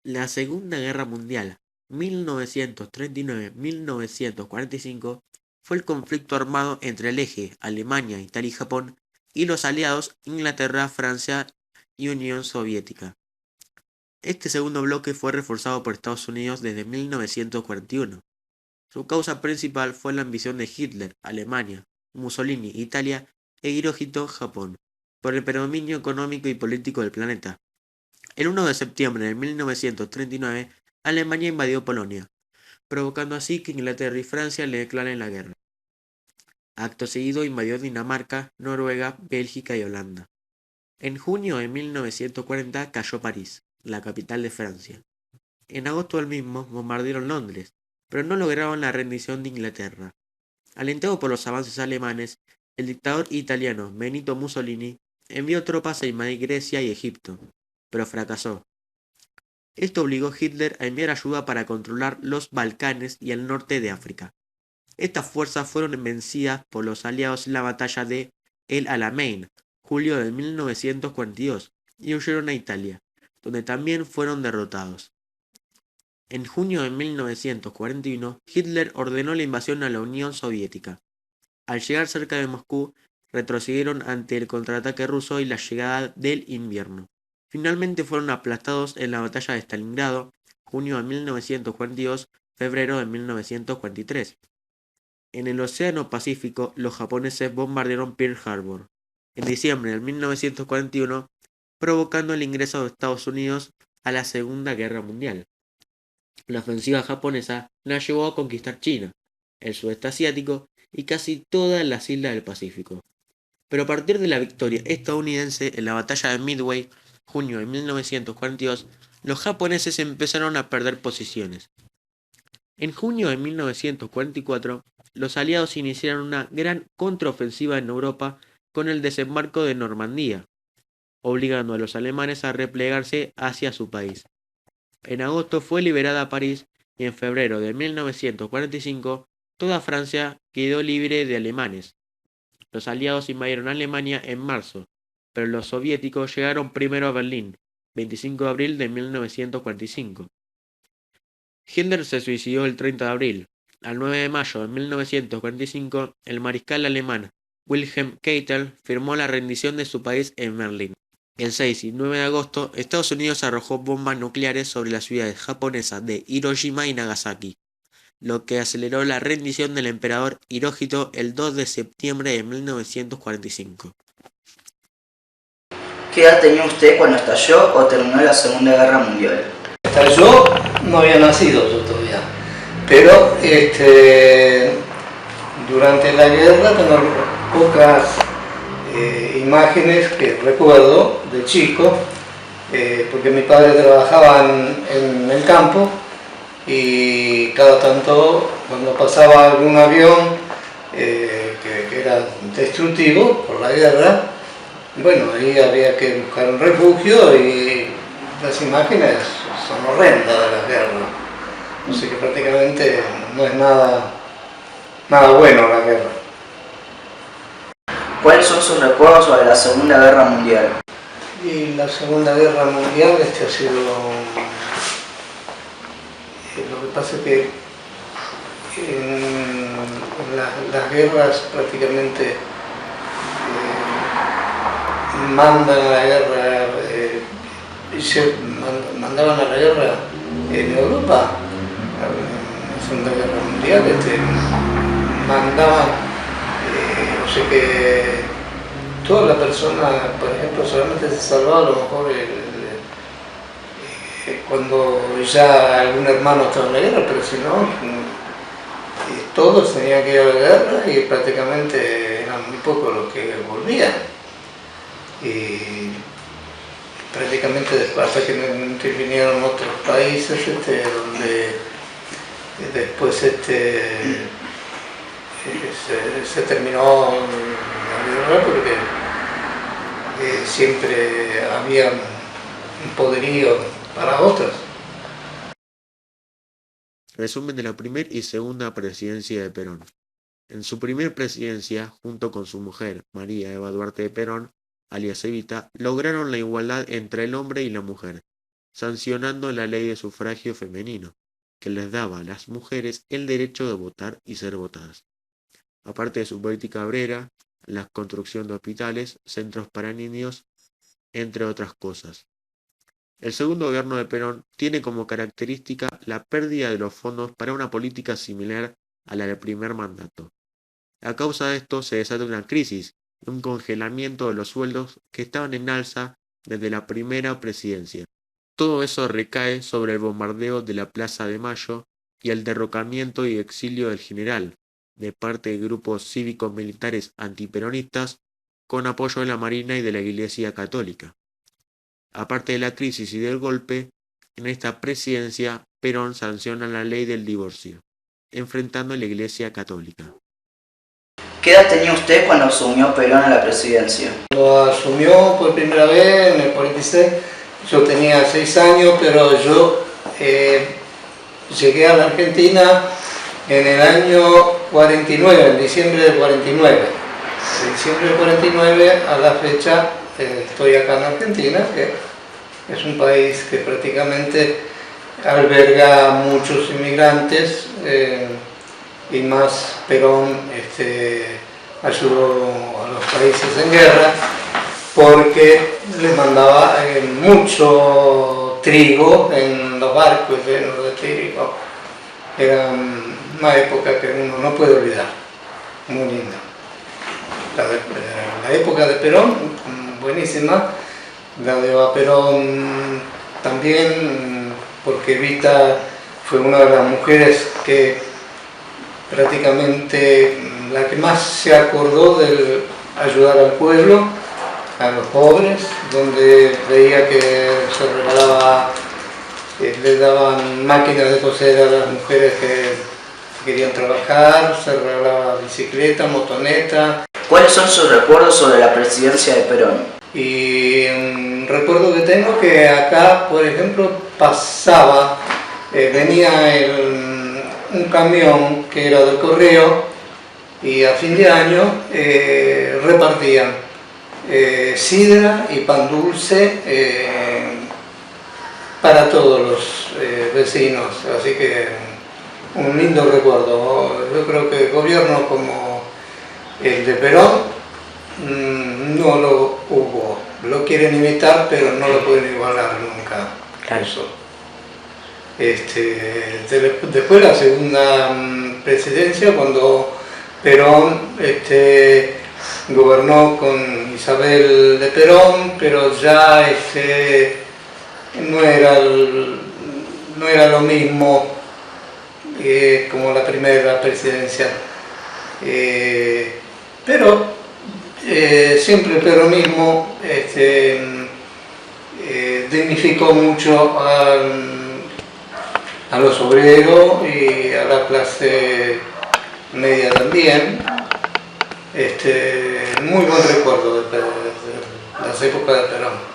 La Segunda Guerra Mundial, 1939-1945, fue el conflicto armado entre el eje Alemania, Italia y Japón y los aliados Inglaterra, Francia y Unión Soviética. Este segundo bloque fue reforzado por Estados Unidos desde 1941. Su causa principal fue la ambición de Hitler, Alemania, Mussolini, Italia e Hirohito, Japón, por el predominio económico y político del planeta. El 1 de septiembre de 1939, Alemania invadió Polonia, provocando así que Inglaterra y Francia le declaren la guerra. Acto seguido invadió Dinamarca, Noruega, Bélgica y Holanda. En junio de 1940 cayó París, la capital de Francia. En agosto del mismo bombardearon Londres, pero no lograron la rendición de Inglaterra. Alentado por los avances alemanes, el dictador italiano Benito Mussolini envió tropas a invadir Grecia y Egipto, pero fracasó. Esto obligó a Hitler a enviar ayuda para controlar los Balcanes y el norte de África. Estas fuerzas fueron vencidas por los aliados en la batalla de El Alamein, julio de 1942, y huyeron a Italia, donde también fueron derrotados. En junio de 1941, Hitler ordenó la invasión a la Unión Soviética. Al llegar cerca de Moscú, retrocedieron ante el contraataque ruso y la llegada del invierno. Finalmente fueron aplastados en la batalla de Stalingrado, junio de 1942, febrero de 1943. En el Océano Pacífico, los japoneses bombardearon Pearl Harbor en diciembre de 1941, provocando el ingreso de Estados Unidos a la Segunda Guerra Mundial. La ofensiva japonesa la llevó a conquistar China, el sudeste asiático y casi todas las islas del Pacífico. Pero a partir de la victoria estadounidense en la batalla de Midway, junio de 1942, los japoneses empezaron a perder posiciones. En junio de 1944, los aliados iniciaron una gran contraofensiva en Europa con el desembarco de Normandía, obligando a los alemanes a replegarse hacia su país. En agosto fue liberada París y en febrero de 1945 toda Francia quedó libre de alemanes. Los aliados invadieron Alemania en marzo, pero los soviéticos llegaron primero a Berlín, 25 de abril de 1945. Hitler se suicidó el 30 de abril. Al 9 de mayo de 1945, el mariscal alemán Wilhelm Keitel firmó la rendición de su país en Berlín. El 6 y 9 de agosto, Estados Unidos arrojó bombas nucleares sobre las ciudades japonesas de Hiroshima y Nagasaki, lo que aceleró la rendición del emperador Hirohito el 2 de septiembre de 1945. ¿Qué edad tenía usted cuando estalló o terminó la Segunda Guerra Mundial? Yo no había nacido yo todavía, pero durante la guerra tengo pocas imágenes que recuerdo de chico, porque mi padre trabajaba en el campo y cada tanto cuando pasaba algún avión que era destructivo por la guerra, bueno, ahí había que buscar un refugio y las imágenes son horrendas de la guerra. Así que prácticamente no es nada bueno la guerra. ¿Cuáles son sus recuerdos sobre la Segunda Guerra Mundial? Y la Segunda Guerra Mundial ha sido... lo que pasa es que en las guerras prácticamente mandan a la guerra, mandaban a la guerra en Europa, en la Segunda Guerra Mundial, mandaban, o sea que toda la persona, por ejemplo, solamente se salvaba a lo mejor cuando ya algún hermano estaba en la guerra, pero si no, todos tenían que ir a la guerra y prácticamente eran muy pocos los que volvían. Y prácticamente después, hasta que intervinieron otros países, donde después se terminó la guerra porque siempre había un poderío para otros. Resumen de la primera y segunda presidencia de Perón. En su primera presidencia, junto con su mujer, María Eva Duarte de Perón, alias Evita, lograron la igualdad entre el hombre y la mujer. sancionando la ley de sufragio femenino, que les daba a las mujeres el derecho de votar y ser votadas. Aparte de su política obrera, la construcción de hospitales, centros para niños, entre otras cosas. El segundo gobierno de Perón tiene como característica la pérdida de los fondos para una política similar a la del primer mandato. A causa de esto se desata una crisis, un congelamiento de los sueldos que estaban en alza desde la primera presidencia. Todo eso recae sobre el bombardeo de la Plaza de Mayo y el derrocamiento y exilio del general, de parte de grupos cívicos militares antiperonistas, con apoyo de la Marina y de la Iglesia Católica. Aparte de la crisis y del golpe, en esta presidencia Perón sanciona la ley del divorcio, enfrentando a la Iglesia Católica. ¿Qué edad tenía usted cuando asumió Perón a la presidencia? Cuando asumió por primera vez en el 46, yo tenía 6 años, pero yo llegué a la Argentina en el año 49, en diciembre del 49. En diciembre del 49 a la fecha estoy acá en Argentina, que es un país que prácticamente alberga muchos inmigrantes y más Perón ayudó a los países en guerra porque les mandaba mucho trigo en los barcos llenos de trigo. Era una época que uno no puede olvidar, muy linda. La época de Perón, buenísima. La de Perón también, porque Evita fue una de las mujeres que prácticamente la que más se acordó de ayudar al pueblo, a los pobres, donde veía que se regalaba, le daban máquinas de coser a las mujeres que querían trabajar, se regalaba bicicleta, motoneta. ¿Cuáles son sus recuerdos sobre la presidencia de Perón? Y un recuerdo que tengo que acá, por ejemplo, pasaba, venía un camión que era del correo y a fin de año repartían sidra y pan dulce para todos los vecinos, así que un lindo recuerdo. Yo creo que gobiernos como el de Perón no lo hubo, lo quieren imitar pero no lo pueden igualar nunca. Claro. Eso. Después la segunda presidencia, cuando Perón gobernó con Isabel de Perón, pero ya no era lo mismo como la primera presidencia, pero siempre el peronismo dignificó mucho a los obreros y a la clase media también. Muy buen recuerdo de las épocas de Perón.